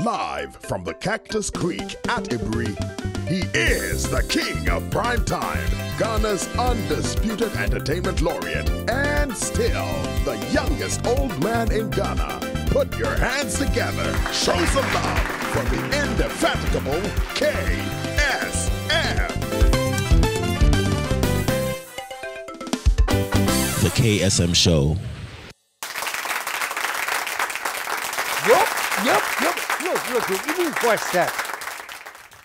Live from the Cactus Creek at Ibri, he is the king of primetime, Ghana's undisputed entertainment laureate, and still the youngest old man in Ghana. Put your hands together, show some love for the indefatigable KSM. The KSM Show. Look, even before I start,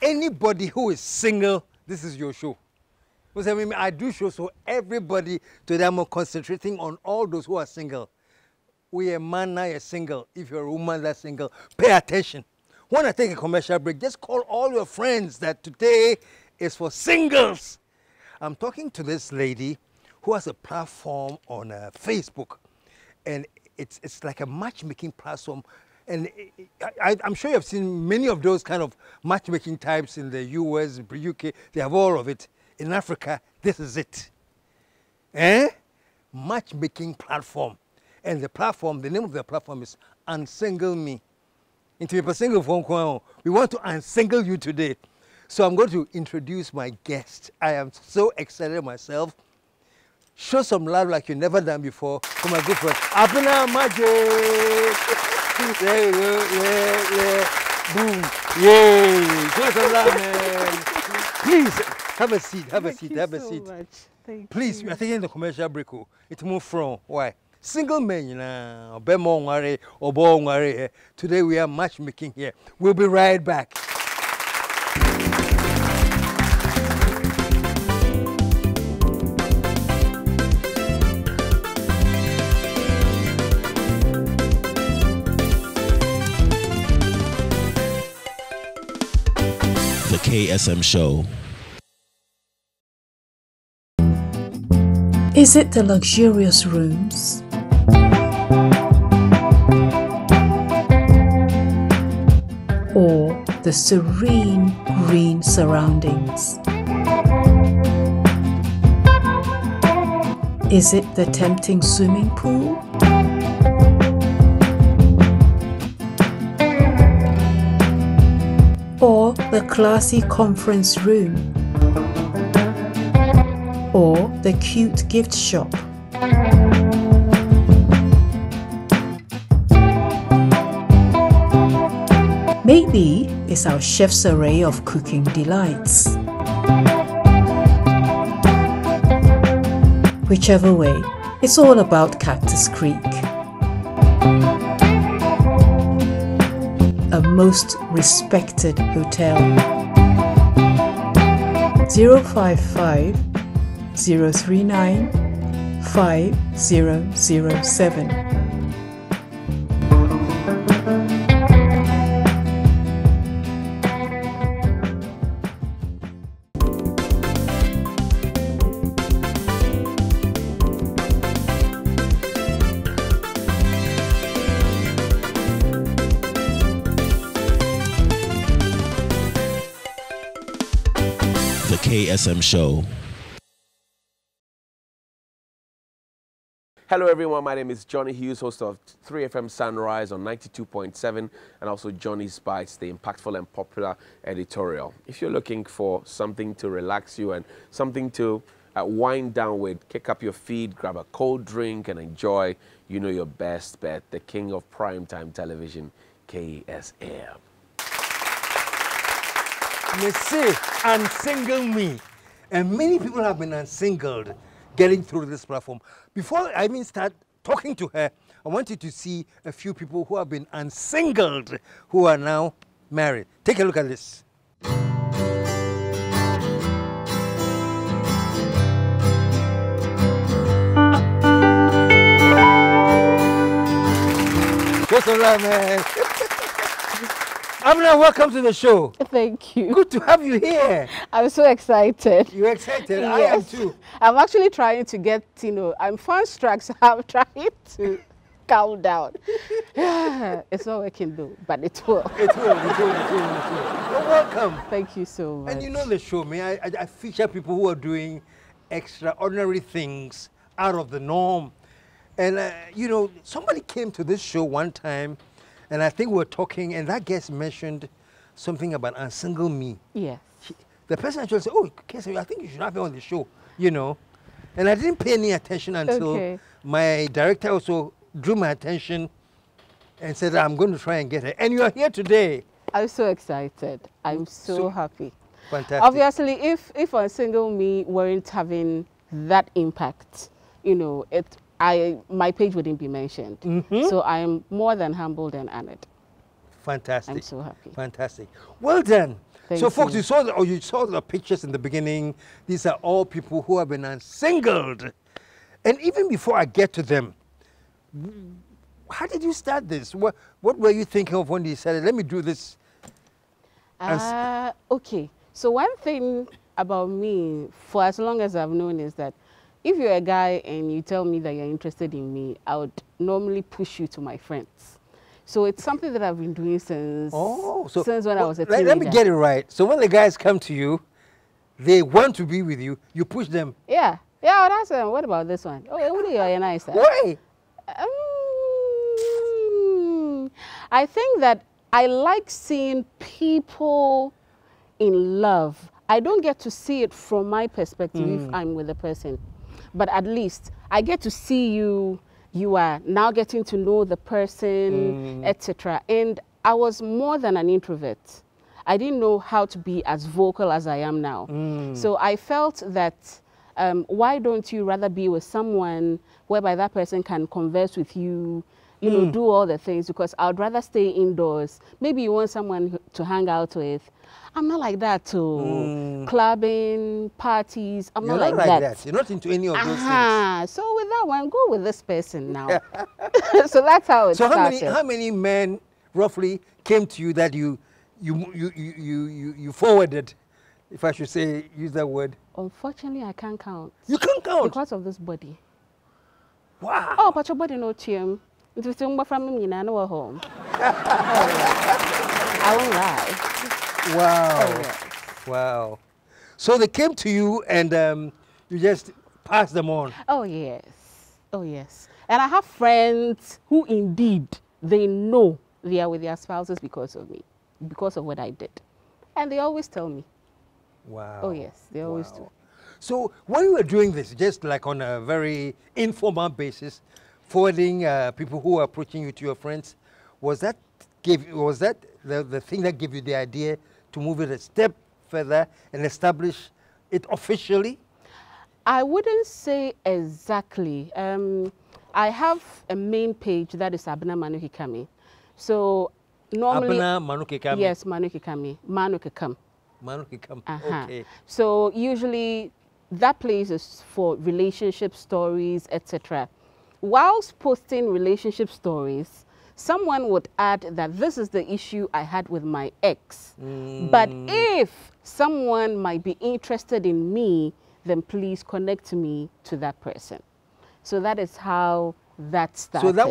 anybody who is single, this is your show. Because I mean, I do shows for everybody, today I'm concentrating on all those who are single. We a man now are single. If you're a woman that's single, pay attention. When I take a commercial break, just call all your friends that today is for singles. I'm talking to this lady who has a platform on Facebook, and it's like a matchmaking platform. And I'm sure you've seen many of those kind of matchmaking types in the US, UK. They have all of it. In Africa, this is it. Matchmaking platform. And the platform, the name of the platform is Unsingle Me. Into a single phone call, we want to unsingle you today. So I'm going to introduce my guest. I am so excited myself. Show some love like you've never done before for my good friend, Abena Magic. There you go, yeah. Boom, yay. Show some love, man. Please, have a seat, have a seat. Thank Please, you. we are taking the commercial break. It's more from, why? Single men, you know, Bemo Ngare, Obo Ngare. Today we are matchmaking here. We'll be right back. The KSM Show. Is it the luxurious rooms? Or the serene green surroundings? Is it the tempting swimming pool? Or the classy conference room? Or the cute gift shop? Maybe it's our chef's array of cooking delights. Whichever way, it's all about Cactus Creek. A most respected hotel. 055 039 5007. The KSM Show. Hello everyone, my name is Johnny Hughes, host of 3FM Sunrise on 92.7 and also Johnny's Bites, the impactful and popular editorial. If you're looking for something to relax you and something to wind down with, kick up your feet, grab a cold drink and enjoy, you know your best bet, the king of primetime television, KSM. They say, unsingle me. And many people have been unsingled getting through this platform. Before I even start talking to her, I want you to see a few people who have been unsingled who are now married. Take a look at this. What's up, man? Amina, welcome to the show. Thank you. Good to have you here. I'm so excited. You're excited? Yes. I am too. I'm actually trying to get, I'm fun-struck, so I'm trying to calm down. It's not working though, but it will. It will. Well, welcome. Thank you so much. And you know the show, man. I feature people who are doing extraordinary things out of the norm. And, somebody came to this show one time And I think we're talking, and that guest mentioned something about Unsingle Me. Yes. The person actually said, oh, KSM, I think you should have her on the show, you know. And I didn't pay any attention until my director also drew my attention and said, I'm going to try and get her. And you are here today. I'm so excited. I'm so happy. Fantastic. Obviously, if Unsingle Me weren't having that impact, you know, my page wouldn't be mentioned. So I am more than humbled and honored. Fantastic. I'm so happy. Fantastic. Well done. Thank So, folks, you. you saw the pictures in the beginning. These are all people who have been unsingled. And even before I get to them, how did you start this? What were you thinking of when you decided, let me do this? Okay. So one thing about me, for as long as I've known, is that if you're a guy and you tell me that you're interested in me, I would normally push you to my friends. So it's something that I've been doing since when I was a teenager. Let me get it right. So when the guys come to you, they want to be with you, you push them. Yeah. Yeah, well, that's what about this one? Oh, what are you nice? Why? I think that I like seeing people in love. I don't get to see it from my perspective if I'm with a person, but at least I get to see you. You are now getting to know the person, etc. And I was more than an introvert. I didn't know how to be as vocal as I am now. So I felt that why don't you rather be with someone whereby that person can converse with you, you know, do all the things, because I'd rather stay indoors. Maybe you want someone to hang out with. I'm not like that too. Clubbing, parties, I'm not like that. You're not into any of those things. So with that one, go with this person now. So that's how it started. So how many men roughly came to you that you forwarded, if I should say, use that word? Unfortunately, I can't count. You can't count? Because of this body. Wow. Oh, but your body no team. It's from me, I know at home. I won't lie. Wow. Oh, yes. Wow. So they came to you and you just passed them on. Oh, yes. Oh, yes. And I have friends who indeed, they know they are with their spouses because of me, because of what I did. And they always tell me. Wow. Oh, yes. They always do. So when you were doing this, just like on a very informal basis, forwarding people who are approaching you to your friends, was that the thing that gave you the idea to move it a step further and establish it officially? I wouldn't say exactly. I have a main page that is Abena Manukikami. So normally... Abena Manukikami? Yes, Manukikami. Manukikam. Manukikam, okay. So usually that place is for relationship stories, etc. Whilst posting relationship stories, someone would add that this is the issue I had with my ex. But if someone might be interested in me, then please connect me to that person. So that is how that started. So that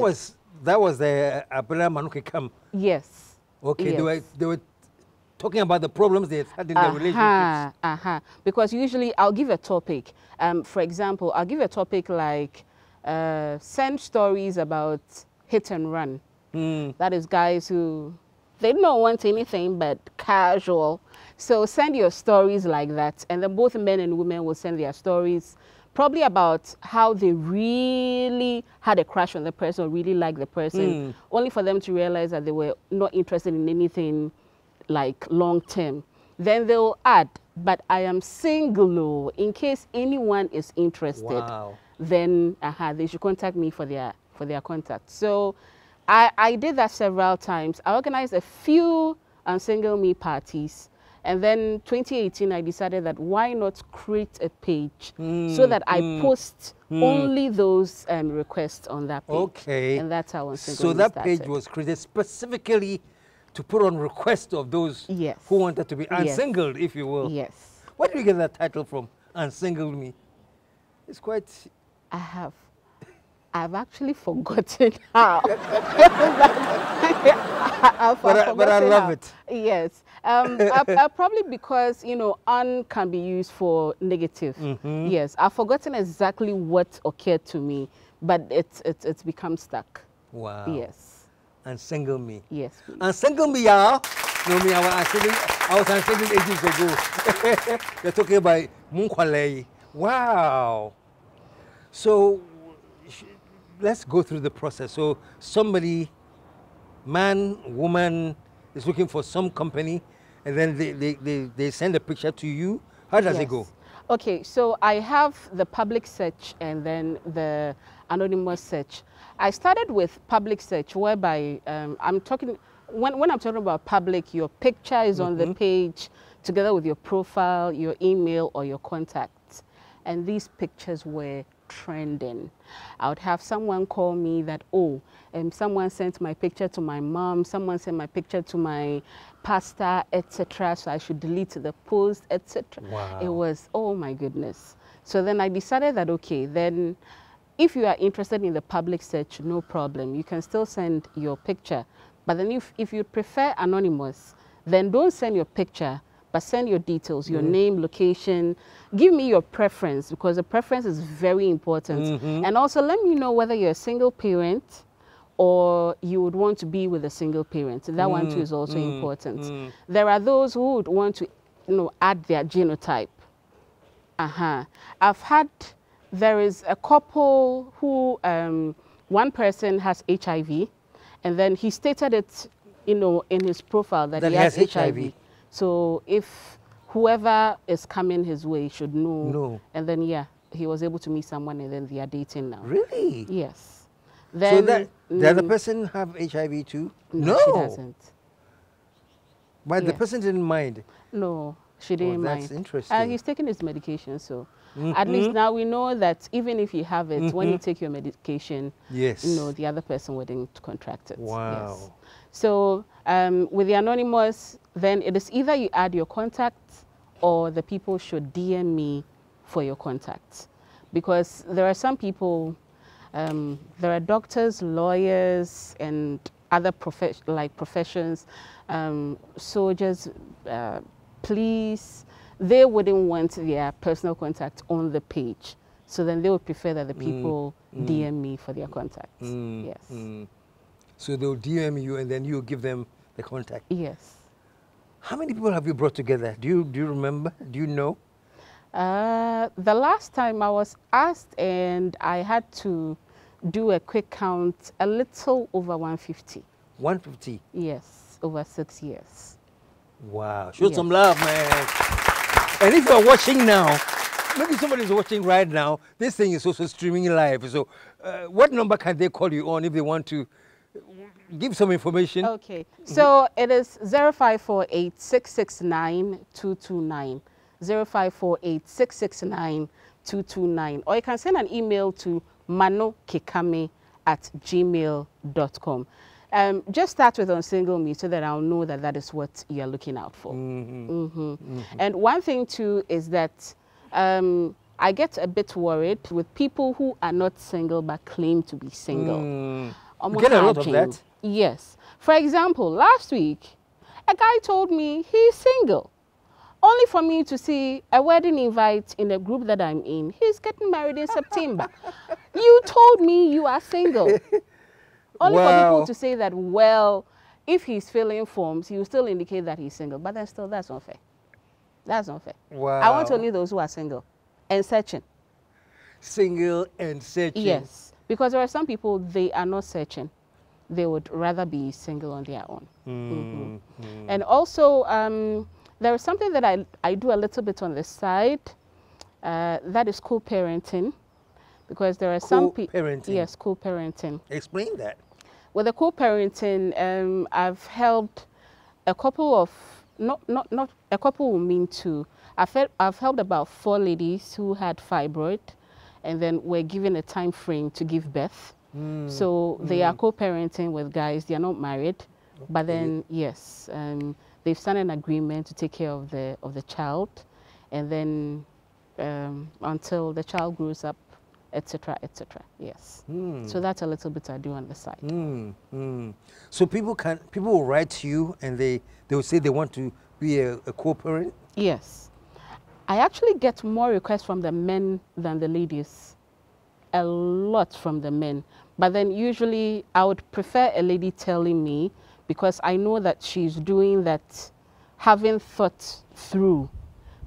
was the Abela Manukikam? Yes. Okay, yes. They were talking about the problems they had in their relationships. Because usually I'll give a topic. For example, I'll give a topic like send stories about hit and run. That is guys who, they don't want anything but casual. So send your stories like that. And then both men and women will send their stories, probably about how they really had a crush on the person or really liked the person, only for them to realize that they were not interested in anything like long term. Then they'll add, but I am single, in case anyone is interested. Then they should contact me for their contact. So I did that several times. I organized a few Unsingle Me parties. And then 2018, I decided that why not create a page so that I post only those requests on that page. Okay. And that's how Unsingle Me So that started. page was created specifically to put on request of those who wanted to be unsingled, if you will. Yes. Where did you get that title from? Unsingled Me. It's quite... I've actually forgotten how. But I love it. Yes. Probably because, you know, un can be used for negative. Yes. I've forgotten exactly what occurred to me, but it's become stuck. Wow. Yes. Unsingle me. Yes, please. Unsingle me, y'all. No, me, I was unsingled ages ago. You're talking about Munkwale. Wow. So let's go through the process. So somebody, man, woman, is looking for some company, and then they send a picture to you. How does it go? Okay, so I have the public search and then the anonymous search. I started with public search, whereby I'm talking, when I'm talking about public, your picture is on the page together with your profile, your email, or your contacts. And these pictures were trending. I would have someone call me that, oh, someone sent my picture to my mom, someone sent my picture to my pastor, etc. So I should delete the post, etc. Wow. It was, oh my goodness. So then I decided that, okay, then if you are interested in the public search, no problem. You can still send your picture. But then if you prefer anonymous, then don't send your picture, but send your details, your name, location. Give me your preference, because the preference is very important. And also let me know whether you're a single parent or you would want to be with a single parent. That one too is also important. There are those who would want to, add their genotype. I've had, there is a couple who, one person has HIV, and then he stated it, in his profile that he has HIV. So if whoever is coming his way should know. And then, yeah, he was able to meet someone, and then they are dating now. Really? Yes. Then, so the other person have HIV too? No, she doesn't. But the person didn't mind? No, she didn't mind. That's interesting. He's taking his medication, so at least now we know that even if you have it, when you take your medication, the other person wouldn't contract it. Wow. Yes. So with the anonymous, then it is either you add your contacts or the people should DM me for your contacts. Because there are some people, there are doctors, lawyers, and other professions, soldiers, police. They wouldn't want their personal contact on the page. So then they would prefer that the people DM me for their contacts. Yes. So they'll DM you, and then you give them the contact? Yes. How many people have you brought together? Do you remember? Do you know? The last time I was asked, and I had to do a quick count, a little over 150. 150? Yes, over 6 years. Wow. Show some love, man. And if you're watching now, maybe somebody's watching right now, this thing is also streaming live. So what number can they call you on if they want to give some information? Okay. So it is 0548 669 229. 0548 669 229. Or you can send an email to manokikame@gmail.com. Just start with Unsingle Me so that I'll know that that is what you're looking out for. And one thing too is that I get a bit worried with people who are not single but claim to be single. You get a lot of that? Yes. For example, last week, a guy told me he's single. Only for me to see a wedding invite in a group that I'm in. He's getting married in September. You told me you are single. Only for people to say that, well, if he's filling forms, he will still indicate that he's single. But then still, that's unfair. That's unfair. Wow. I want only those who are single and searching. Single and searching. Yes. Because there are some people, they are not searching. They would rather be single on their own. And also, there is something that I do a little bit on the side. That is co-parenting. Because there are some people... Co-parenting? Yes, co-parenting. Explain that. With the co-parenting, I've helped a couple of... Not a couple will mean two. I've helped about 4 ladies who had fibroid and then were given a time frame to give birth. So they are co-parenting with guys. They are not married. But then, yes, they've signed an agreement to take care of the child, and then until the child grows up, etc., etc. Yes. So that's a little bit I do on the side. So people will write to you, and they will say they want to be a co-parent? Yes. I actually get more requests from the men than the ladies. A lot from the men. But then usually I would prefer a lady telling me, because I know that she's doing that, having thought through.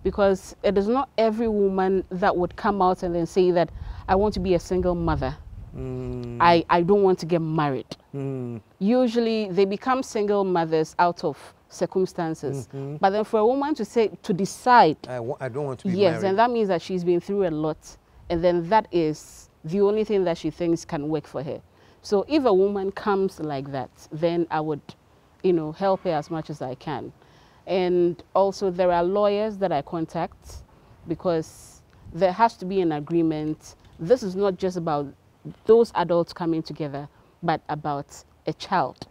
Because it is not every woman that would come out and then say that I want to be a single mother. I don't want to get married. Usually they become single mothers out of circumstances. But then for a woman to say, to decide, I don't want to be yes, married. then that means that she's been through a lot. And then that is the only thing that she thinks can work for her. So if a woman comes like that, then I would, you know, help her as much as I can. And also there are lawyers that I contact, because there has to be an agreement. This is not just about those adults coming together, but about a child.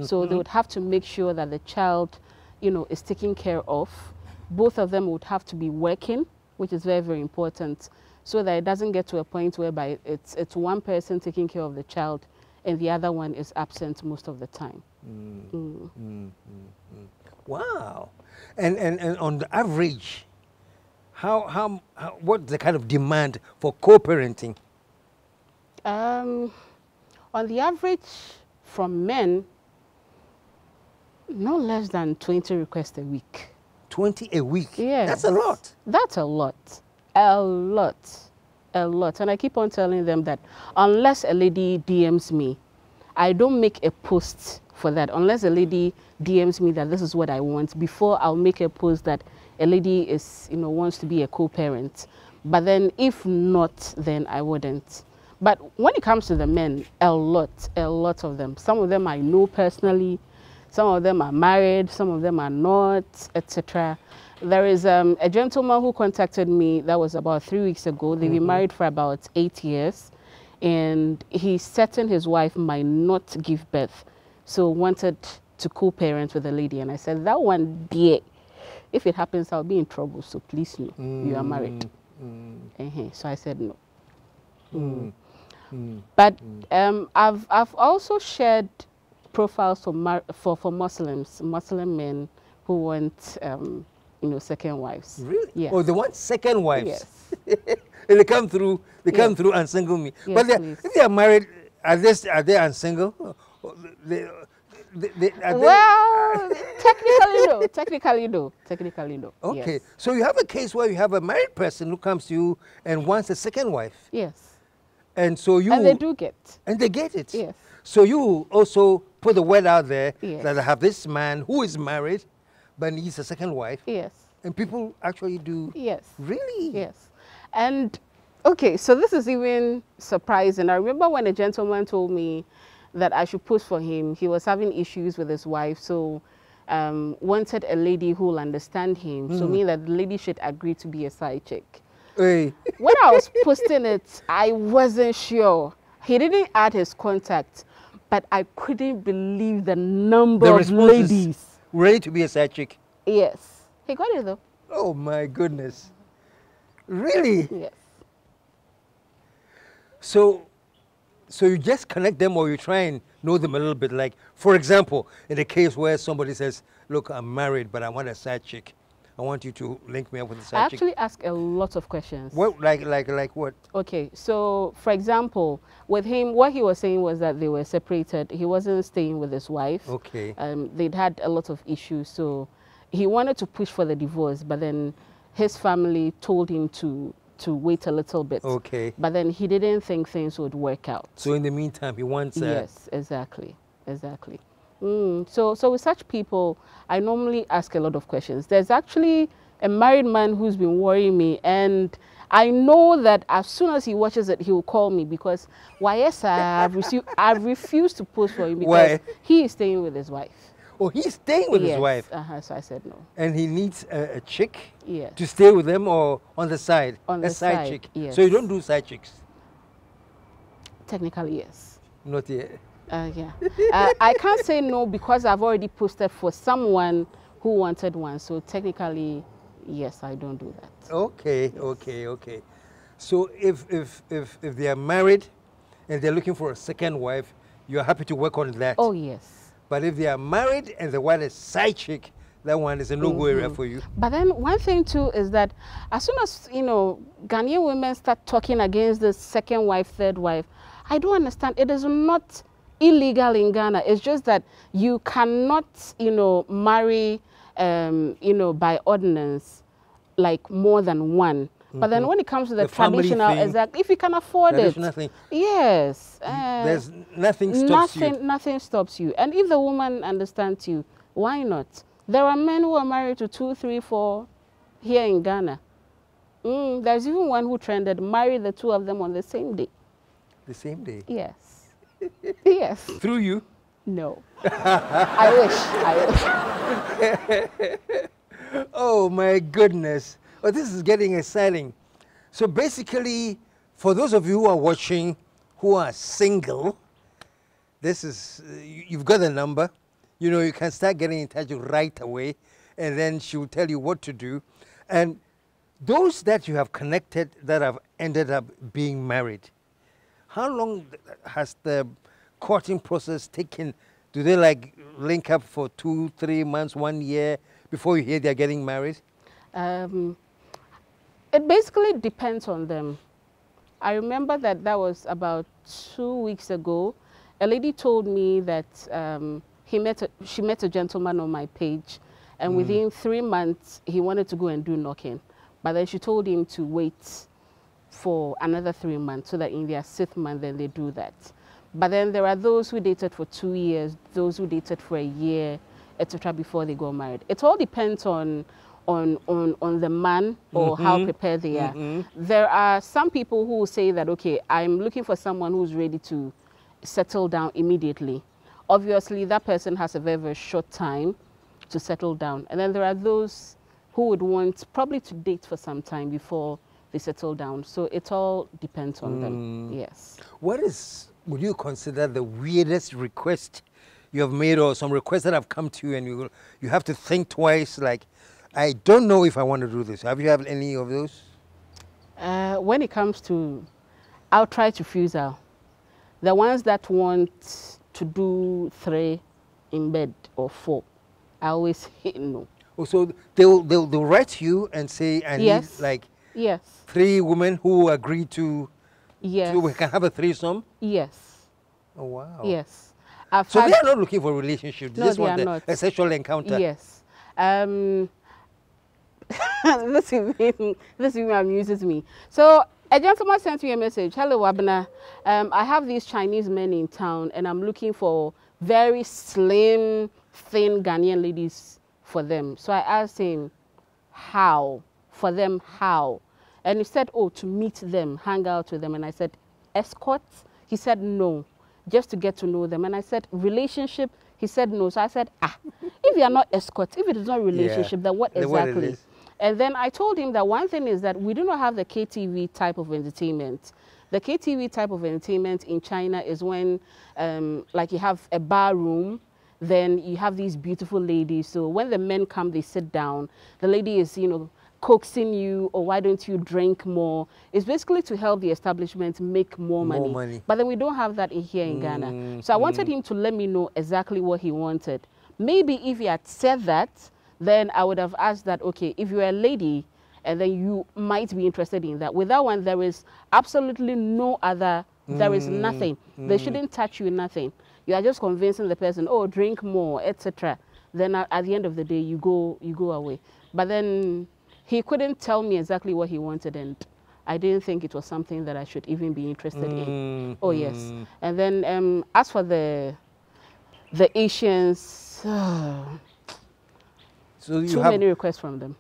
So they would have to make sure that the child, you know, is taken care of. Both of them would have to be working, which is very, very important, so that it doesn't get to a point whereby it's one person taking care of the child and the other one is absent most of the time. Wow. And on the average, what's the kind of demand for co-parenting? On the average, from men, no less than 20 requests a week. 20 a week? Yes. That's a lot. That's a lot. A lot. A lot. And I keep on telling them that unless a lady DMs me, I don't make a post for that. Unless a lady DMs me that this is what I want, before I'll make a post that a lady is, you know, wants to be a co-parent. But then if not, then I wouldn't. But when it comes to the men, a lot of them. Some of them I know personally, some of them are married, some of them are not, etc. There is a gentleman who contacted me, that was about 3 weeks ago. They've been married for about 8 years. And he's certain his wife might not give birth. So wanted to co-parent with a lady. And I said, that one, dear, if it happens, I'll be in trouble. So please no, you are married. So I said no. But I've also shared profiles for Muslims, Muslim men who want you know, second wives. Really? Yes. Oh, they want second wives. Yes. And they come through. They come through and single me. Yes, But please. if they are married, are they unsingle? Well, technically no. Technically no. Technically no. Okay. Yes. So you have a case where you have a married person who comes to you and wants a second wife. Yes. And so you... And they do get. And they get it. Yes. So you also put the word out there Yes. that I have this man who is married but needs a second wife. Yes. And people actually do. Yes. Really? Yes. And okay, so this is even surprising. I remember when a gentleman told me that I should post for him. He was having issues with his wife, so wanted a lady who will understand him. So mean that the lady should agree to be a side chick. Hey. When I was posting it, I wasn't sure. He didn't add his contact, but I couldn't believe the number The of responses ladies. ready to be a side chick. Yes. He got it though. Oh my goodness. Really? Yes. So you just connect them, or you try and know them a little bit. Like, for example, in a case where somebody says, look, I'm married, but I want a side chick. I want you to link me up with a I side chick. actually ask a lot of questions. What, like what? Okay, so for example, with him, what he was saying was that they were separated. He wasn't staying with his wife. Okay. They'd had a lot of issues, so he wanted to push for the divorce, but then his family told him to wait a little bit. Okay. But then he didn't think things would work out. So in the meantime, he wants... Yes, exactly, exactly. So with such people, I normally ask a lot of questions. There's actually a married man who's been worrying me, and I know that as soon as he watches it, he will call me, because why, yes, I've refused to post for him because he is staying with his wife. Oh, he's staying with his wife? So I said no. And he needs a chick Yes. to stay with them, or on the side? On the side side, chick. yes. So you don't do side chicks? Technically, yes. Not yet. Yeah. I can't say no because I've already posted for someone who wanted one. So technically, yes, I don't do that. Okay, yes. Okay. So if they are married and they're looking for a second wife, you're happy to work on that? Oh, yes. But if they are married and they want a side chick, that one is a no-go area for you. But then one thing too is that as soon as, you know, Ghanaian women start talking against the second wife, third wife, I don't understand. It is not illegal in Ghana. It's just that you cannot, marry, by ordinance, like more than one. But then when it comes to the traditional, exactly, if you can afford it, yes, there's nothing stops you. Nothing stops you. And if the woman understands you, why not? There are men who are married to 2, 3, 4 here in Ghana. There's even one who trended, married the two of them on the same day. The same day? Yes. Yes. Through you? No. I wish. Oh my goodness. Oh, this is getting exciting. So basically, for those of you who are watching who are single, this is, you've got the number. You can start getting in touch right away, and then she will tell you what to do. And those that you have connected that have ended up being married, how long has the courting process taken? Do they like link up for 2, 3 months, 1 year before you hear they're getting married? It basically depends on them. I remember that was about 2 weeks ago. A lady told me that she met a gentleman on my page, and within 3 months he wanted to go and do knocking, but then she told him to wait for another 3 months so that in their 6th month then they do that. But then there are those who dated for 2 years, those who dated for a year, etc. before they got married. It all depends on the man or how prepared they are. There are some people who will say that, okay, I'm looking for someone who's ready to settle down immediately. Obviously, that person has a very, very short time to settle down. And then there are those who would want probably to date for some time before they settle down. So it all depends on them, yes. Would you consider the weirdest request you have made, or some requests that have come to you and you have to think twice, like, I don't know if I want to do this? Have you had any of those? When it comes to, I'll try to fuse out. The ones that want to do 3 in bed or 4, I always hit no. Oh, so they'll write you and say, I need like 3 women who agree to, so we can have a threesome? Yes. Oh, wow. Yes. So they are not looking for a relationship. They just want a sexual encounter. Yes. This even amuses me. So a gentleman sent me a message. Hello, Abner. I have these Chinese men in town, and I'm looking for very slim, thin Ghanaian ladies for them. So I asked him, how? For them, how? And he said, oh, to meet them, hang out with them. And I said, escort? He said, no, just to get to know them. And I said, relationship? He said, no. So I said, if you are not escort, if it is not a relationship, then what exactly? And then I told him that one thing is that we do not have the KTV type of entertainment. The KTV type of entertainment in China is when, like, you have a bar room, then you have these beautiful ladies. So when the men come, they sit down. The lady is, coaxing you, or why don't you drink more? It's basically to help the establishment make more money. But then we don't have that here in Ghana. So I wanted him to let me know exactly what he wanted. Maybe if he had said that, then I would have asked that, okay, if you're a lady, and then you might be interested in that. With that one, there is absolutely no other, there is nothing. They shouldn't touch you, nothing. You are just convincing the person, oh, drink more, etc. Then at the end of the day, you go away. But then he couldn't tell me exactly what he wanted, and I didn't think it was something that I should even be interested in. Oh, yes. And then as for the Asians, so too many requests from them.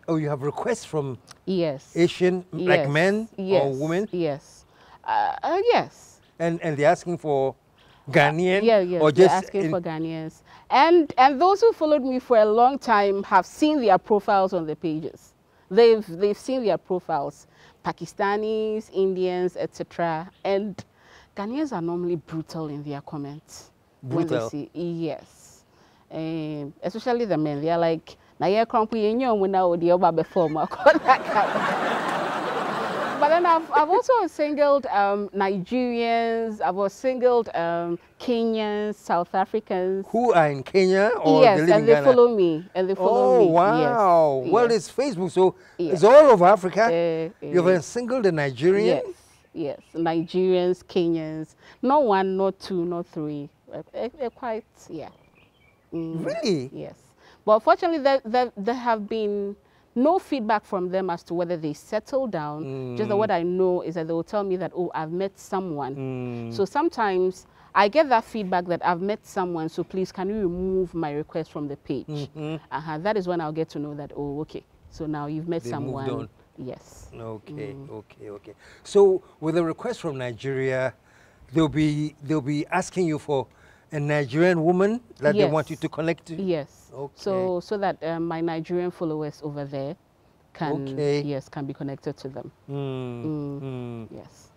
Oh, you have requests from Asian, like men or women? Yes. Yes. And they're asking for Ghanaian? Or just asking for Ghanaians. And those who followed me for a long time have seen their profiles on the pages. They've seen their profiles, Pakistanis, Indians, etc. And Ghanaians are normally brutal in their comments. Brutal? When they see, yes. Especially the men. They are like, na ye crumpy in your window the over before my. But then I've also singled Nigerians, I've also singled Kenyans, South Africans. Who are in Kenya or yes, they live in and they Ghana? follow me. And they follow me. Oh, wow. Yes. Well, yes. it's Facebook, so it's all over Africa. You've singled a Nigerian? Yes. Yes, Nigerians, Kenyans, not one, not two, not three. Quite, yeah. Really? Yes. But unfortunately, there have been no feedback from them as to whether they settle down. Just that what I know is that they will tell me that, oh, I've met someone. So sometimes I get that feedback that I've met someone, so please can you remove my request from the page? That is when I'll get to know that, oh, okay. So now you've met someone. Moved on. Yes. Okay, okay. So with a request from Nigeria, they'll be asking you for a Nigerian woman that they want you to connect to? Yes. Okay. So that my Nigerian followers over there can can be connected to them. Yes.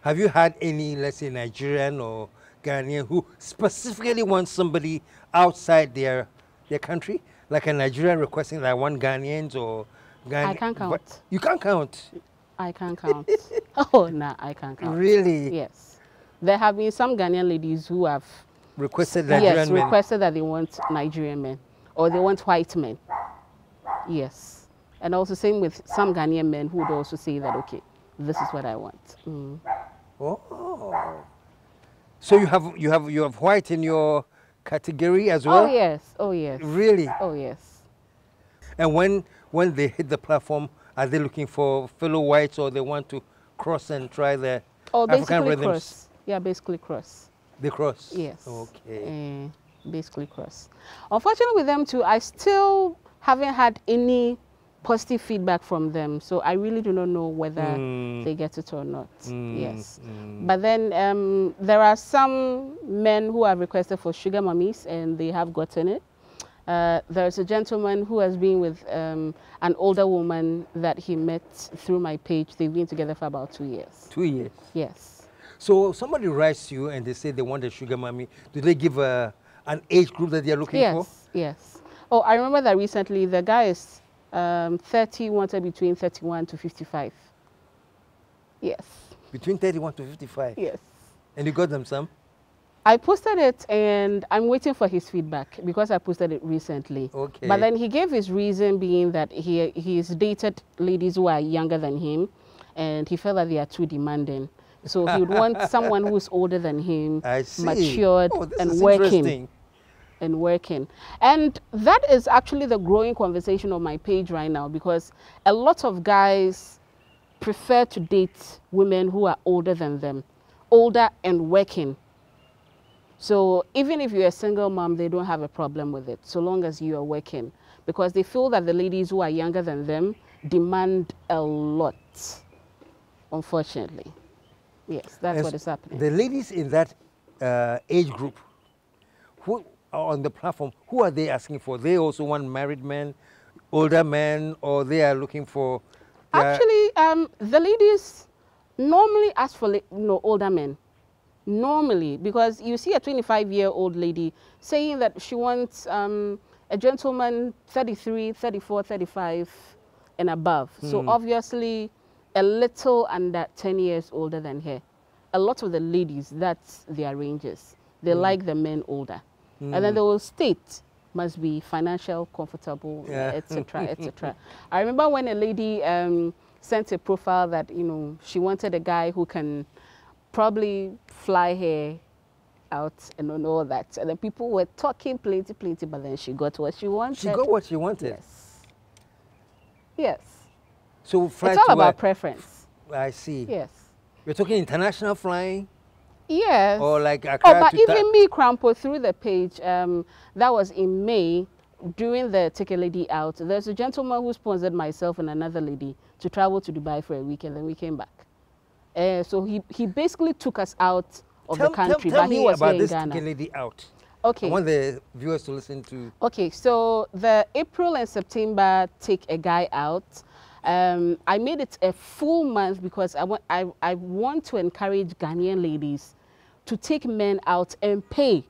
Have you had any, let's say, Nigerian or Ghanaian who specifically wants somebody outside their country? Like a Nigerian requesting that one Ghanaians or Ghanaian? I can't count. You can't count? I can't count. Oh, no, I can't count. Really? Yes. There have been some Ghanaian ladies who have requested Nigerian men? requested that they want Nigerian men or they want white men. Yes. And also same with some Ghanaian men who would also say that, okay, this is what I want. Oh. So you have white in your category as well? Oh, yes. Oh, yes. Really? Oh, yes. And when they hit the platform, are they looking for fellow whites or they want to cross and try the African rhythms? Cross. Yeah, basically cross. They cross? Yes. Okay. Basically cross. Unfortunately with them too, I still haven't had any positive feedback from them. So I really do not know whether they get it or not. Yes. But then there are some men who have requested for sugar mummies and they have gotten it. There's a gentleman who has been with an older woman that he met through my page. They've been together for about 2 years. 2 years? Yes. So somebody writes to you and they say they want a sugar mommy. Do they give an age group that they're looking for? Yes. Oh, I remember that recently the guy is 30, wanted between 31 to 55. Yes. Between 31 to 55? Yes. And you got them some? I posted it and I'm waiting for his feedback because I posted it recently. Okay. But then he gave his reason being that he's dated ladies who are younger than him and he felt that they are too demanding. So he would want someone who's older than him, matured and working. And that is actually the growing conversation on my page right now because a lot of guys prefer to date women who are older than them, older and working. So even if you're a single mom, they don't have a problem with it, so long as you are working. Because they feel that the ladies who are younger than them demand a lot, unfortunately. Yes, that's what is happening. The ladies in that age group who are on the platform, who are they asking for? They also want married men, older men, or they are looking for... Actually, the ladies normally ask for older men. Normally, because you see a 25-year-old lady saying that she wants a gentleman 33, 34, 35 and above. So obviously a little under 10 years older than her. A lot of the ladies, that's their ranges. They like the men older. And then they will state, must be financial, comfortable, etc., etc. I remember when a lady sent a profile that, she wanted a guy who can probably fly her out and all that. And then people were talking plenty, but then she got what she wanted. She got what she wanted? Yes. Yes. So flight it's all about preference. I see. Yes. You're talking international flying? Yes. Or like Accra but even me, Crampo, through the page, that was in May, during the Take a Lady Out, there's a gentleman who sponsored myself and another lady to travel to Dubai for a week, and then we came back. So he basically took us out of the country, but he was here in Ghana. Take a Lady Out. Okay. I want the viewers to listen to. Okay, so the April and September Take a Guy Out, I made it a full month because I want to encourage Ghanaian ladies to take men out and pay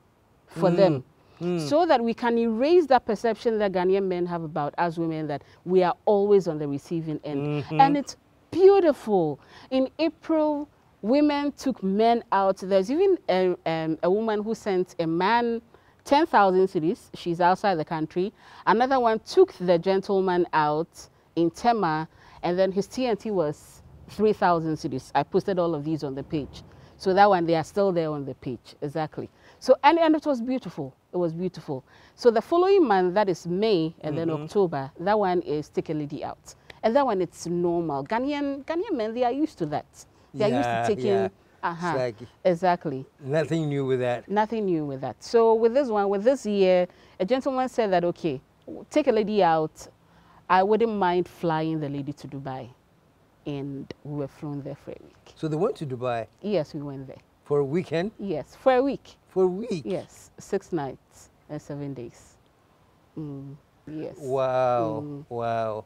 for them so that we can erase that perception that Ghanaian men have about us women, that we are always on the receiving end. And it's beautiful. In April, women took men out. There's even a woman who sent a man 10,000 cedis. She's outside the country. Another one took the gentleman out in Tema, and then his TNT was 3,000 cedis. I posted all of these on the page. So that one, they are still there on the page, exactly. So, and it was beautiful. It was beautiful. So the following month, that is May, and then October, that one is Take a Lady Out. And that one, it's normal. Ghanaian men, they are used to that. They are used to taking, exactly. Nothing new with that. Nothing new with that. So with this one, with this year, a gentleman said that, okay, take a lady out. I wouldn't mind flying the lady to Dubai. And we were flown there for a week. So they went to Dubai? Yes, we went there. For a weekend? Yes, for a week. For a week? Yes, 6 nights and 7 days. Yes. Wow, wow.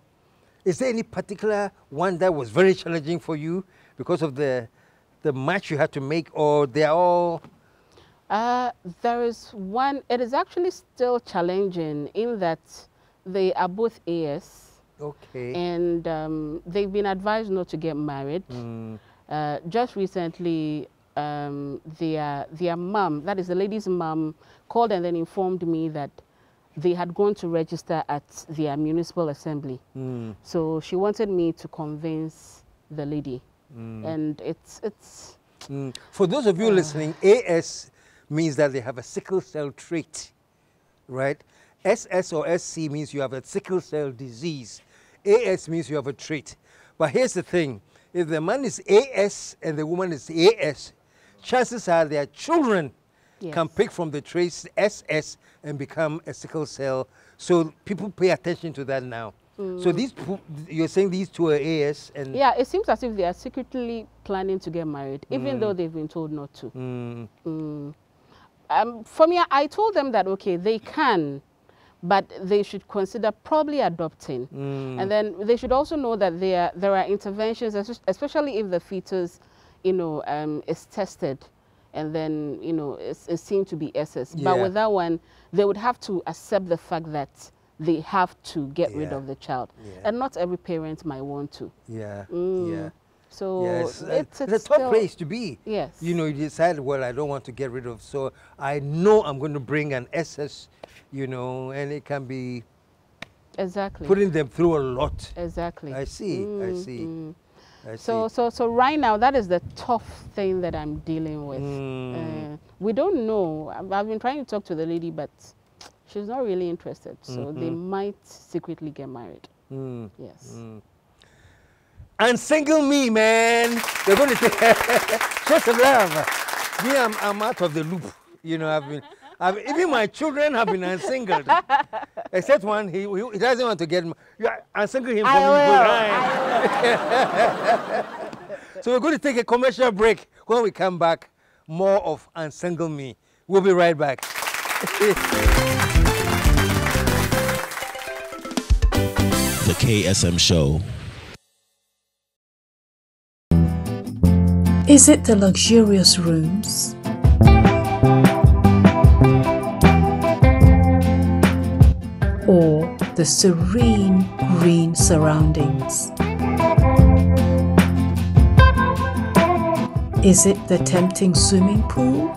Is there any particular one that was very challenging for you because of the match you had to make, or they are all? There is one, it is actually still challenging in that they are both AS. Okay. And they've been advised not to get married. Just recently, their mom, that is the lady's mom, called and then informed me that they had gone to register at their municipal assembly. So she wanted me to convince the lady. And it's For those of you listening, AS means that they have a sickle cell trait, right? SS or SC means you have a sickle cell disease. AS means you have a trait. But here's the thing. If the man is AS and the woman is AS, chances are their children can pick from the traits SS and become a sickle cell. So people pay attention to that now. So these, you're saying these two are AS? And yeah, it seems as if they are secretly planning to get married, even though they've been told not to. For me, I told them that, okay, they can, but they should consider probably adopting. And then they should also know that there are interventions, especially if the fetus, is tested and then, it's seen to be SS. But with that one, they would have to accept the fact that they have to get rid of the child. And not every parent might want to. So it's a tough place to be. Yes. You decide, well, I don't want to get rid of, so I know I'm going to bring an SS, and it can be putting them through a lot. Exactly. I see. I see. So right now, that is the tough thing that I'm dealing with. We don't know. I've been trying to talk to the lady, but she's not really interested. So they might secretly get married. Yes. And single me, man. They're going to take shots of love. Me, I'm out of the loop. Even my children have been unsingled. Except one, he doesn't want to get married. Unsingle him for me. So we're going to take a commercial break. When we come back, more of Unsingle Me. We'll be right back. The KSM Show. Is it the luxurious rooms? Or the serene green surroundings? Is it the tempting swimming pool?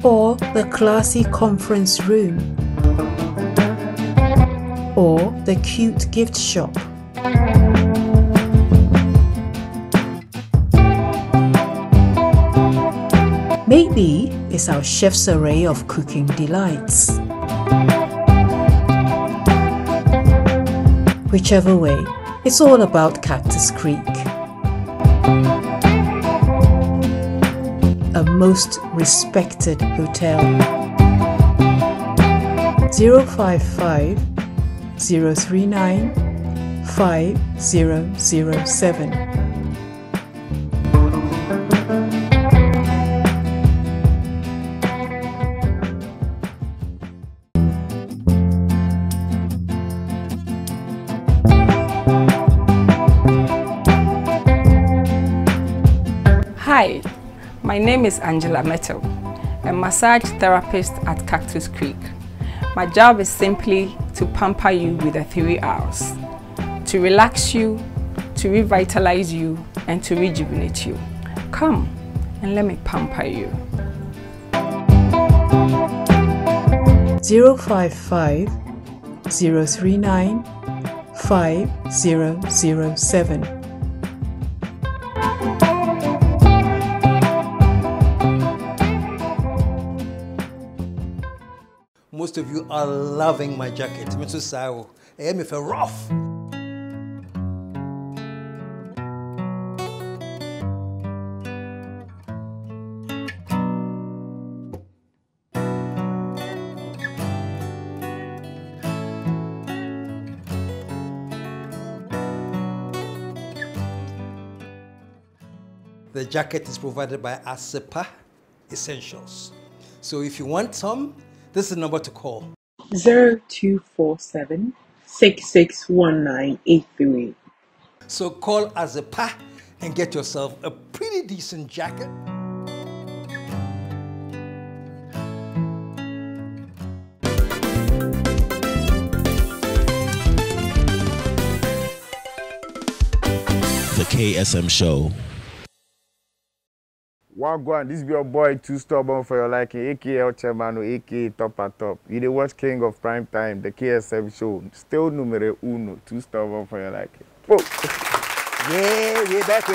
Or the classy conference room? Or the cute gift shop? Maybe it's our chef's array of cooking delights. Whichever way, it's all about Cactus Creek. A most respected hotel. 055 039 5007. Hi, my name is Angela Metal, a massage therapist at Cactus Creek. My job is simply to pamper you with the 3 R's, to relax you, to revitalize you, and to rejuvenate you. Come and let me pamper you. 055 039 5007. Most of you are loving my jacket. Mr. Sao, I am if rough. The jacket is provided by KSM Essentials. So if you want some, this is the number to call. 0247 661983. So call KSM and get yourself a pretty decent jacket. The KSM Show. Wagwan, this be your boy, too stubborn for your liking, aka El Chairman, aka Top at Top. You dey watch King of Prime Time, the KSM Show. Still numero uno, too stubborn for your liking. Oh. Yeah, we're back.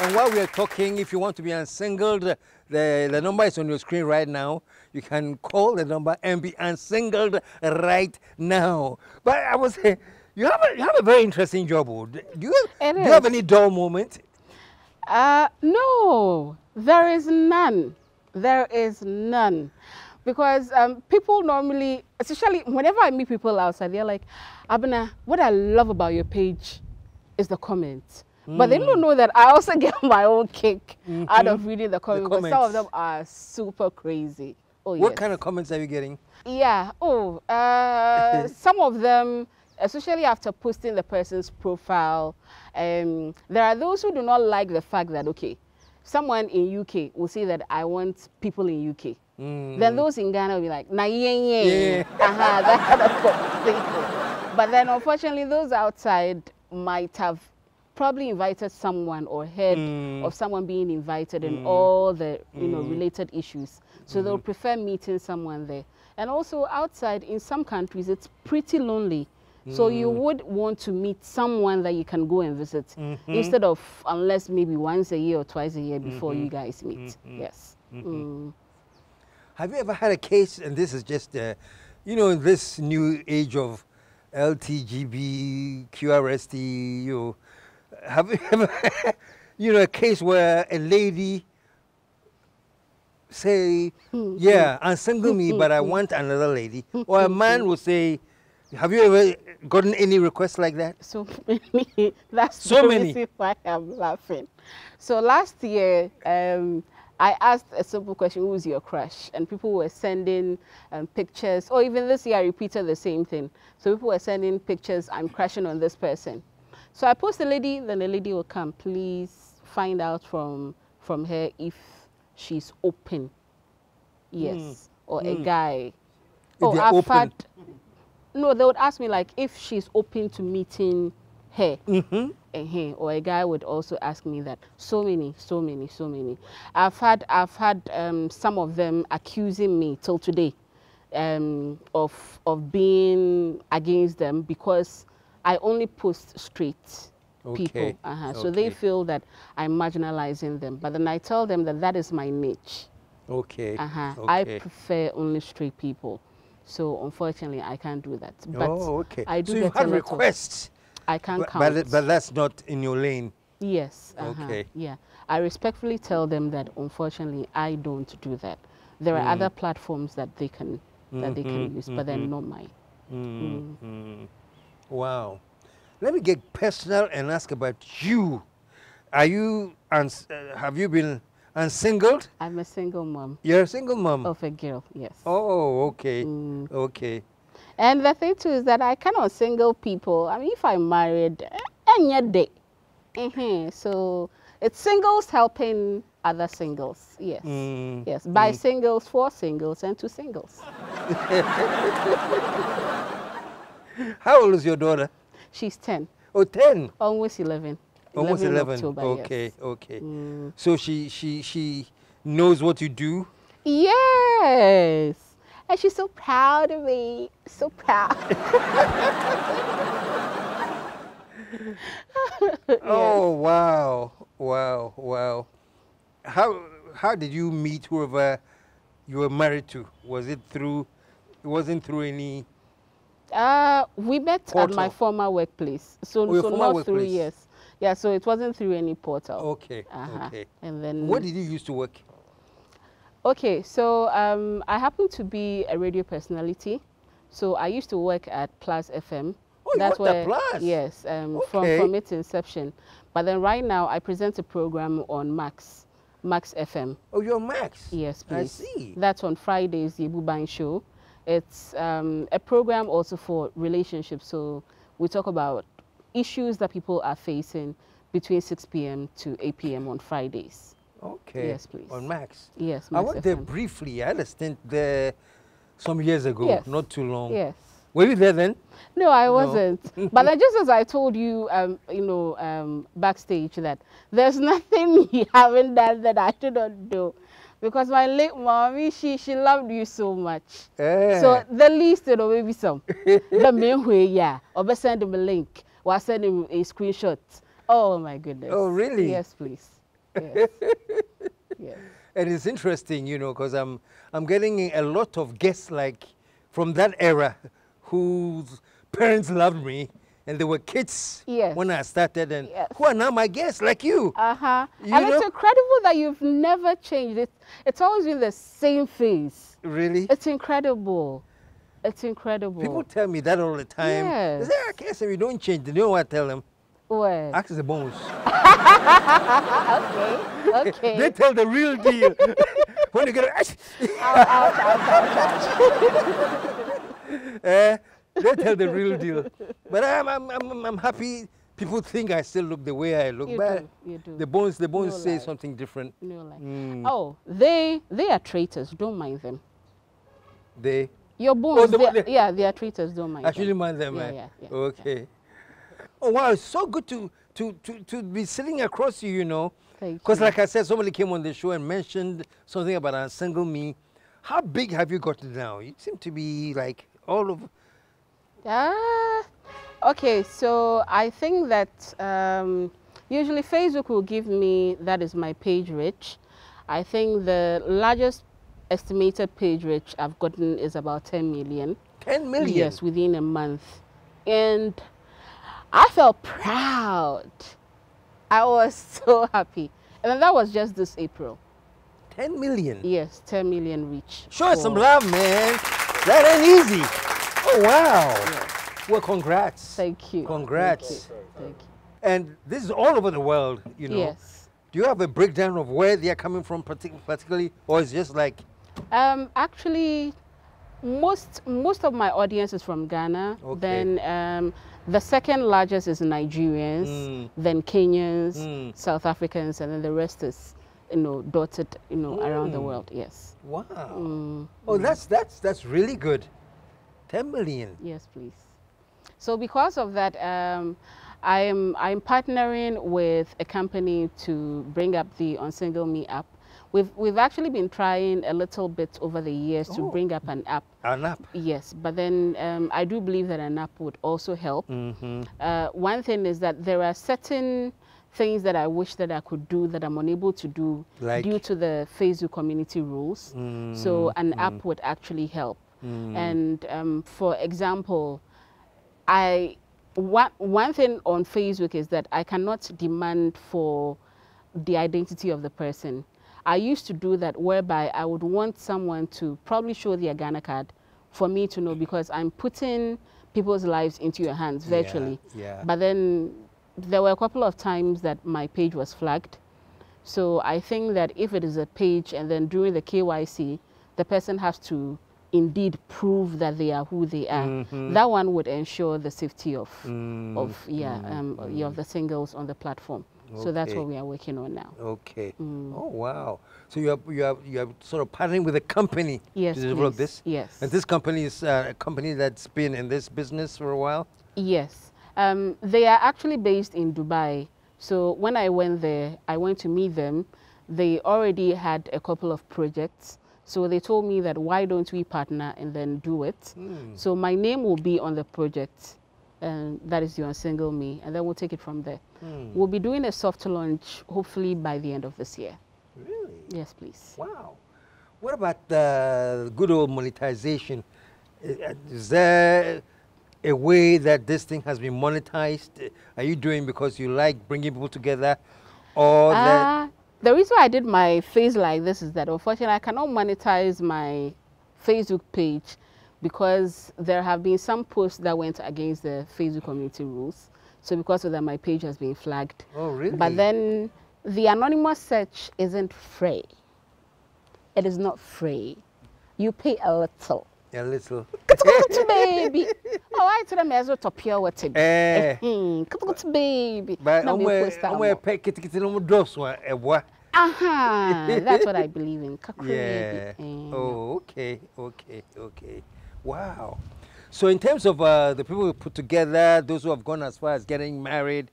And while we're talking, if you want to be unsingled, the number is on your screen right now. You can call the number and be unsingled right now. But I would say, you have a very interesting job. Do you have any dull moment? No, there is none. There is none. Because people normally, especially whenever I meet people outside, they're like, Abena, what I love about your page is the comments. But they don't know that I also get my own kick out of reading the comments. Because some of them are super crazy. Oh, what kind of comments are you getting? Yeah. Oh, some of them, especially after posting the person's profile, there are those who do not like the fact that, okay, someone in UK will say that I want people in UK. Then those in Ghana will be like, nah, yeah. That kind of conversation. But then unfortunately, those outside might have probably invited someone or heard of someone being invited and all the related issues. So they'll prefer meeting someone there. And also outside, in some countries, it's pretty lonely. So you would want to meet someone that you can go and visit instead of, unless maybe once a year or twice a year before you guys meet. Yes. Have you ever had a case, and this is just, in this new age of LTGB, QRST, have you ever, a case where a lady say, yeah, unsingle me, but I want another lady, or a man will say, have you ever gotten any requests like that? So many. That's so the reason why I'm laughing. So last year, I asked a simple question, who's your crush? And people were sending pictures, or even this year I repeated the same thing. So people were sending pictures, I'm crushing on this person. So I post the lady, then the lady will come, please find out from her if she's open. Yes. Or a guy. If I've had... No, they would ask me like if she's open to meeting her. Or a guy would also ask me that. So many. I've had some of them accusing me till today of being against them because I only post straight people. So they feel that I'm marginalizing them. But then I tell them that that is my niche. I prefer only straight people. So unfortunately, I can't do that. But I do get a requests. I can't count. But that's not in your lane. Yes. Yeah. I respectfully tell them that unfortunately, I don't do that. There are other platforms that they can use, but they're not mine. Wow. Let me get personal and ask about you. Are you have you been unsingled? I'm a single mom. You're a single mom? Of a girl, yes. Oh, okay. Okay. And the thing too is that I cannot single people. I mean, if I'm married, any day. So it's singles helping other singles. Yes. Yes. By singles, for singles, and to singles. How old is your daughter? She's 10. Oh, 10? Almost 11. Almost 11. October, okay, yes. Okay. So she knows what you do? Yes. And she's so proud of me, so proud. Oh, wow, wow, wow. How did you meet whoever you were married to? Was it through, it wasn't through any... We met portal? at my former workplace. So, your so former not workplace? through, yes. Yeah, so it wasn't through any portal. Okay, okay. And then... Where did you used to work? Okay, so I happen to be a radio personality. So I used to work at Plus FM. Oh, you worked at Plus? Yes, Okay. from its inception. But then right now I present a program on Max FM. Oh, you're Max? Yes, please. I see. That's on Fridays, the Buban Show. It's a program also for relationships. So we talk about issues that people are facing between 6 p.m. to 8 p.m. on Fridays. Okay. Yes, please. On Max? Yes, I Max worked there FM. briefly. I had a stint there some years ago, Yes. not too long. Yes. Were you there then? No, I wasn't. But then just as I told you, backstage, that there's nothing you haven't done that I shouldn't do. Because my late mommy, she loved you so much. So the least, maybe some. The main way, yeah. Or send him a link. Or send him a screenshot. Oh, my goodness. Oh, really? Yes, please. Yes. Yes. And it's interesting, because I'm getting a lot of guests like from that era whose parents loved me and they were kids when I started and who are now my guests like you. And it's incredible that you've never changed. It's always been the same face. Really? It's incredible. It's incredible. People tell me that all the time. Yes. They say, KSM, you don't change. You know what I tell them? What? Ask the bones. Okay. They tell the real deal. When you get they tell the real deal. But I'm happy. People think I still look the way I look, but you do. the bones No say lie. something different. No lie. Oh, they are traitors. Don't mind them. They? Your bones, they they are traitors. Don't mind I them. shouldn't mind them. Yeah. Okay. Oh wow, it's so good to be sitting across you, Thank you. Because like I said, somebody came on the show and mentioned something about a single me. How big have you gotten now? You seem to be like all over. Okay, so I think that usually Facebook will give me, that is my page reach. I think the largest estimated page reach I've gotten is about 10 million. 10 million? Yes, within a month. And I felt proud. I was so happy. And then that was just this April. 10 million? Yes, 10 million reach. Show us some love, man. That ain't easy. Oh, wow. Yes. Well, congrats. Thank you. Congrats. Thank you. And this is all over the world, Yes. Do you have a breakdown of where they are coming from particularly, or it's just like... Actually, most of my audience is from Ghana. Okay. Then the second largest is Nigerians, then Kenyans, South Africans, and then the rest is, dotted, around the world. Yes. Wow. Oh, that's really good. 10 million. Yes, please. So because of that, I'm partnering with a company to bring up the Unsingle Me app. We've actually been trying a little bit over the years to bring up an app. An app? Yes, but then I do believe that an app would also help. One thing is that there are certain things that I wish that I could do that I'm unable to do due to the Facebook community rules. So an app would actually help. And for example, one thing on Facebook is that I cannot demand for the identity of the person. I used to do that whereby I would want someone to probably show their Ghana card for me to know, because I'm putting people's lives into your hands virtually. Yeah. But then there were a couple of times that my page was flagged. So I think that if it is a page and then during the KYC, the person has to indeed prove that they are who they are. That one would ensure the safety of the singles on the platform. So that's what we are working on now. Okay. Oh wow. So you are sort of partnering with a company to develop this? Yes. And this company is a company that's been in this business for a while? Yes. They are actually based in Dubai. So when I went there, I went to meet them. They already had a couple of projects. So they told me that why don't we partner and then do it. So my name will be on the project, and that is Your Single Me, and then we'll take it from there. We'll be doing a soft launch hopefully by the end of this year. Really? Yes, please. Wow. What about the good old monetization? Is there a way that this thing has been monetized? Are you doing because you like bringing people together, or that? The reason why I did my face like this is that unfortunately I cannot monetize my Facebook page because there have been some posts that went against the Facebook community rules. So because of that, my page has been flagged. Oh, really? But then the anonymous search isn't free. It is not free. You pay a little. A little. Baby. Oh, I tell them as well to pure what it baby. But I'm pay drops one. That's what I believe in. Yeah. Oh, okay. Wow. So in terms of the people who put together, those who have gone as far as getting married,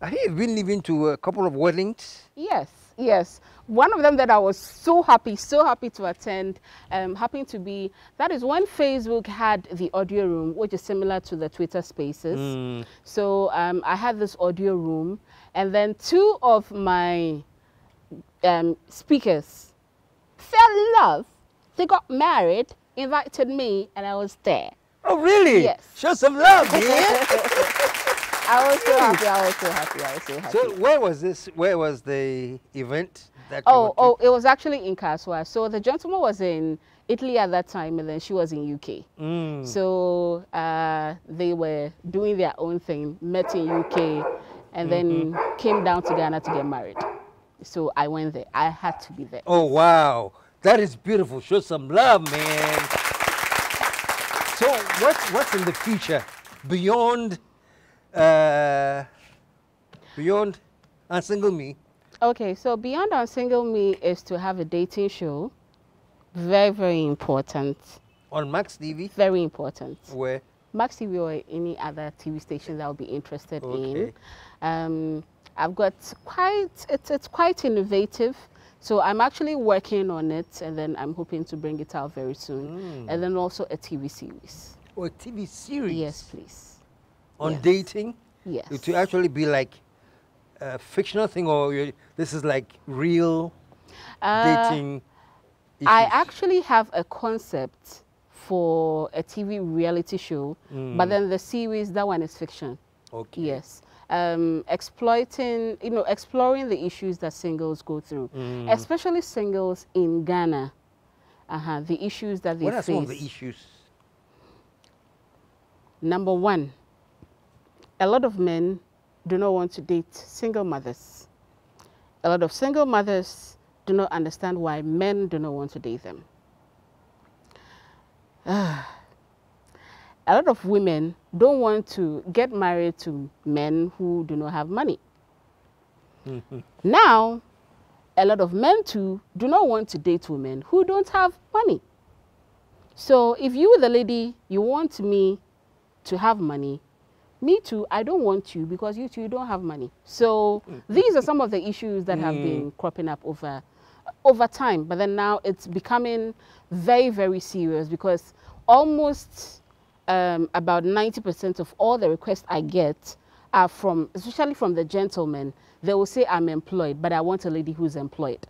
have you been even to a couple of weddings? Yes. One of them that I was so happy to attend happened to be, that is when Facebook had the audio room, which is similar to the Twitter Spaces. So I had this audio room, and then two of my speakers fell in love. They got married, invited me, and I was there. Oh, really? Yes. Show some love, man. I was so happy. So where was this? Where was the event? That It was actually in Kaswa. So the gentleman was in Italy at that time, and then she was in UK. So they were doing their own thing, met in UK, and then came down to Ghana to get married. So I went there. I had to be there. Oh, wow. That is beautiful. Show some love, man. So what's in the future beyond Unsingle Me? Okay, so beyond Unsingle Me is to have a dating show. Very, very important. On Max TV? Very important. Where? Max TV or any other TV station that I'll be interested in. I've got it's quite innovative. So I'm actually working on it, and then I'm hoping to bring it out very soon. And then also a TV series. Oh, a TV series? Yes, please. On dating? Yes. To actually be like a fictional thing, or this is like real dating issues? I actually have a concept for a TV reality show, but then the series, that one is fiction. Okay. Yes. Exploring the issues that singles go through, especially singles in Ghana. The issues that they face. What are some of the issues? Number one, a lot of men do not want to date single mothers. A lot of single mothers do not understand why men do not want to date them. A lot of women don't want to get married to men who do not have money. Now, a lot of men too do not want to date women who don't have money. So if you, the lady, you want me to have money, me too, I don't want you because you two don't have money. So these are some of the issues that have been cropping up over time. But then now it's becoming very, very serious because almost about 90% of all the requests I get are from, especially from the gentlemen. They will say, I'm employed, but I want a lady who's employed.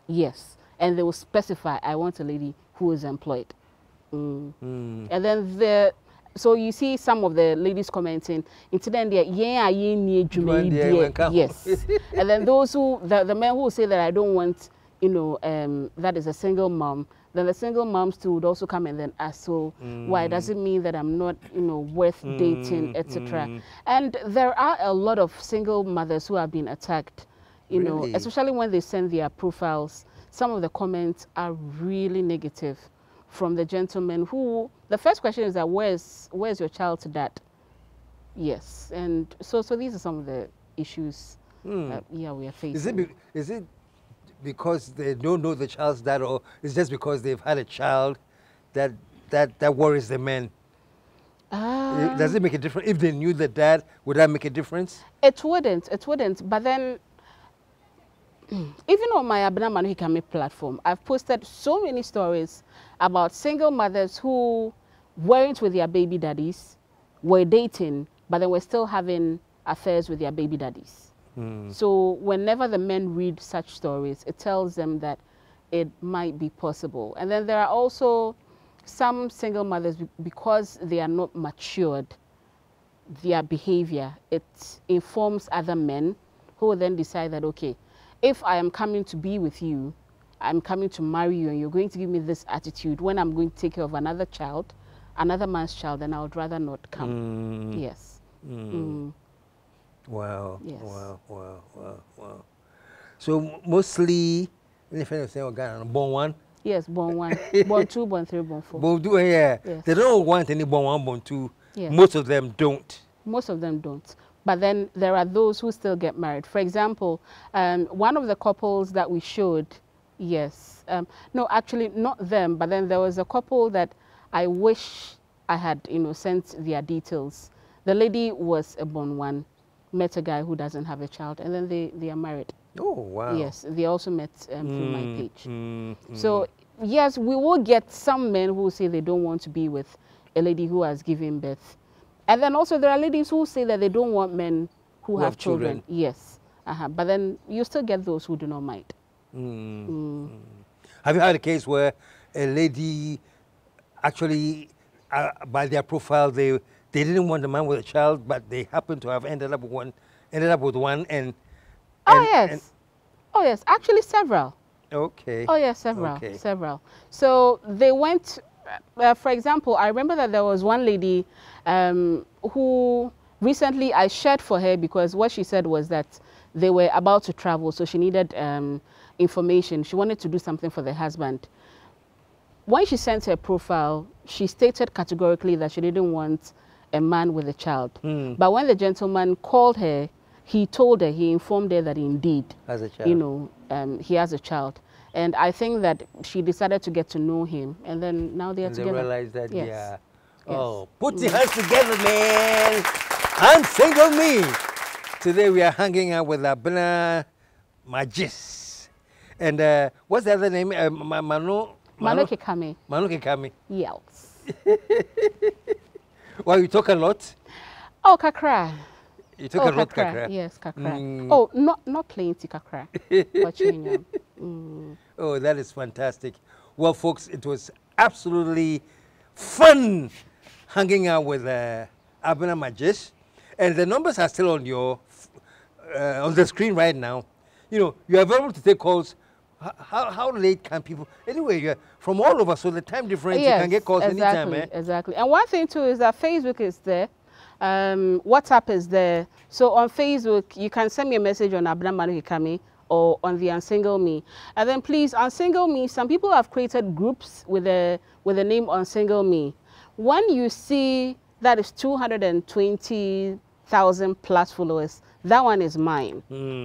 Yes. And they will specify, I want a lady who is employed. And then so you see some of the ladies commenting, yes. And then those who, the men who say that I don't want, that is a single mom, then the single moms too would also come and then ask, so why does it mean that I'm not, worth dating, etc. And there are a lot of single mothers who have been attacked, Really? Especially when they send their profiles. Some of the comments are really negative from the gentlemen who, the first question is that where's your child's dad? Yes, and so these are some of the issues that we are facing. Is it because they don't know the child's dad, or it's just because they've had a child that worries the men? Does it make a difference? If they knew the dad, would that make a difference? It wouldn't, but then even on my Abena Manu Hikame platform, I've posted so many stories about single mothers who weren't with their baby daddies, were dating, but they were still having affairs with their baby daddies. So whenever the men read such stories, it tells them that it might be possible. And then there are also some single mothers, because they are not matured, their behavior, it informs other men who will then decide that, okay, if I am coming to be with you, I'm coming to marry you, and you're going to give me this attitude when I'm going to take care of another child, another man's child, then I would rather not come. Yes. Wow. Yes. Wow. So mostly, if I say, born one? Yes, born one, born two, born three, born four. Born two, yeah. Yes. They don't want any born one, born two. Yes. Most of them don't. Most of them don't. But then there are those who still get married. For example, one of the couples that we showed, yes. No, actually not them, but then there was a couple that I wish I had, sent their details. The lady was a born one, met a guy who doesn't have a child, and then they are married. Oh, wow. Yes, they also met through my page. So, yes, we will get some men who say they don't want to be with a lady who has given birth. And then also there are ladies who say that they don't want men who have children. Yes. But then you still get those who do not mind. Have you had a case where a lady actually, by their profile, they didn't want a man with a child, but they happened to have ended up with one, and oh yes, oh yes, actually several. Okay. Oh yes, several, okay. Several. So they went. For example, I remember that there was one lady who recently I shared for her, because what she said was that they were about to travel, so she needed information. She wanted to do something for the husband. When she sent her profile, she stated categorically that she didn't want a man with a child. But when the gentleman called her, he told her, he informed her that indeed, has a child. He has a child. And I think that she decided to get to know him, and then now they are together. They realized that, yes. yeah. Yes. Oh, put your hands together, man. And single me. Today we are hanging out with Abena Magis. And what's the other name? Manu Kikame. Manu Kikame. Yes. Well, you talk a lot? Oh, kakra. You talk a lot, kakra? Yes, kakra. Oh, not plenty kakra. Oh, that is fantastic. Well, folks, it was absolutely fun hanging out with Abena Magis. And the numbers are still on your on the screen right now. You are available to take calls. How late can people? Anyway, you're from all over, so the time difference, yes, you can get calls anytime. Exactly. And one thing too is that Facebook is there. WhatsApp is there. So on Facebook, you can send me a message on Abena Manu Hikame or on the Unsingle Me. And then please, Unsingle Me, some people have created groups with the name Unsingle Me. When you see that is 220,000 plus followers, that one is mine.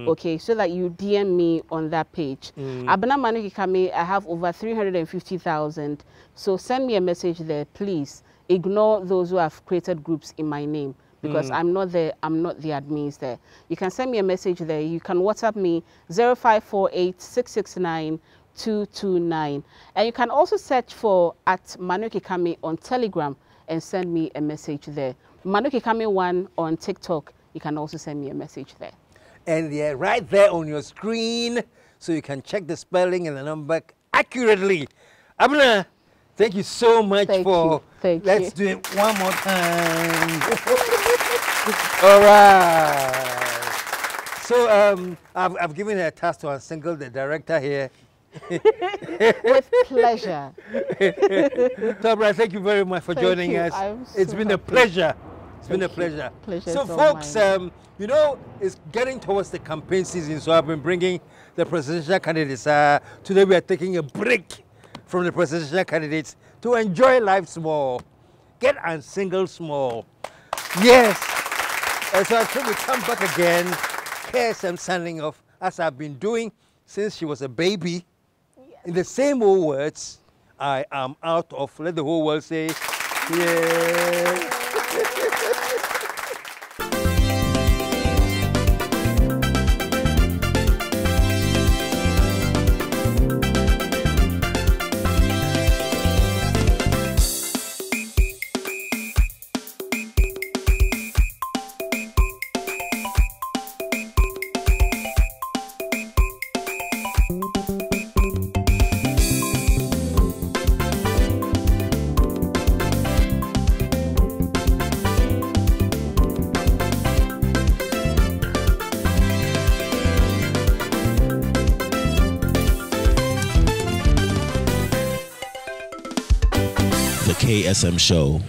Okay, so that you DM me on that page. Abena Manu Hikame, I have over 350,000. So send me a message there, please. Ignore those who have created groups in my name, because I'm not the admins there. You can send me a message there. You can WhatsApp me 0548-669-229. And you can also search for @Manu Kikame on Telegram and send me a message there. Manu Kikame 1 on TikTok. You can also send me a message there. And they're right there on your screen, so you can check the spelling and the number accurately. Abena, thank you so much for. Let's do it one more time. All right. So I've given a task to Unsingle, the director here. With pleasure. So, Abena, thank you very much for joining us. It's been a pleasure. It's been a pleasure. So, folks, it's getting towards the campaign season, so I've been bringing the presidential candidates. Today we are taking a break from the presidential candidates to enjoy life small, get Unsingle small. Yes. So until we come back again, KSM signing off, as I've been doing since she was a baby. Yes. In the same old words, I am out of, let the whole world say, yeah. The KSM Show.